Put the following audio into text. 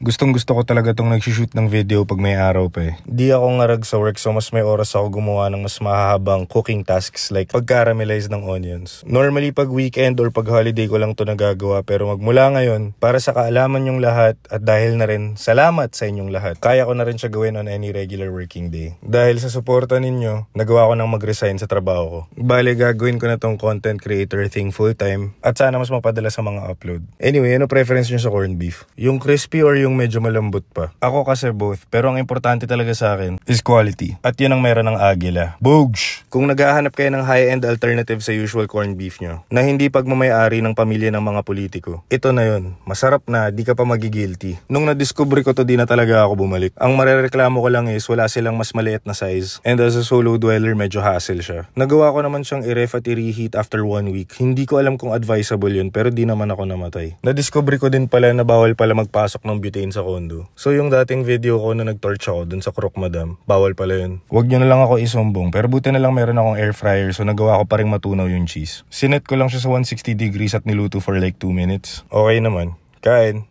Gustong gusto ko talaga tong nagsushoot ng video pag may araw pa eh. Di ako ngarag sa work so mas may oras ako gumawa ng mas mahahabang cooking tasks like pag-caramelize ng onions. Normally pag weekend or pag holiday ko lang to nagagawa pero magmula ngayon, para sa kaalaman yung lahat at dahil na rin salamat sa inyong lahat, kaya ko na rin siya gawin on any regular working day. Dahil sa suporta ninyo, nagawa ko nang mag-resign sa trabaho ko. Bale, gagawin ko na tong content creator thing full time at sana mas mapadala sa mga upload. Anyway, ano preference nyo sa corned beef? Yung crispy or yung medyo malambot pa? Ako kasi both, pero ang importante talaga sa akin is quality. At yun ang meron ng Agila. Bogs! Kung naghahanap kayo ng high-end alternative sa usual corned beef nyo, na hindi pagmamayari ng pamilya ng mga politiko, ito na yun. Masarap na, di ka pa magigilty. Nung na-discover ko to, di na talaga ako bumalik. Ang marereklamo ko lang is wala silang mas maliit na size. And as a solo dweller, medyo hassle siya. Nagawa ko naman siyang i-ref at i-reheat after 1 week. Hindi ko alam kung advisable yun, pero di naman ako namatay. Na-discover ko din pala na bawal pala magpasok ng butane sa condo. So yung dating video ko na nag-torch ako dun sa Croc Madam, bawal pala yun. Huwag nyo na lang ako isumbong, pero buti na lang meron akong air fryer so nagawa ko pa rin matunaw yung cheese. Sinet ko lang siya sa 160 degrees at niluto for like 2 minutes. Okay naman. Kain.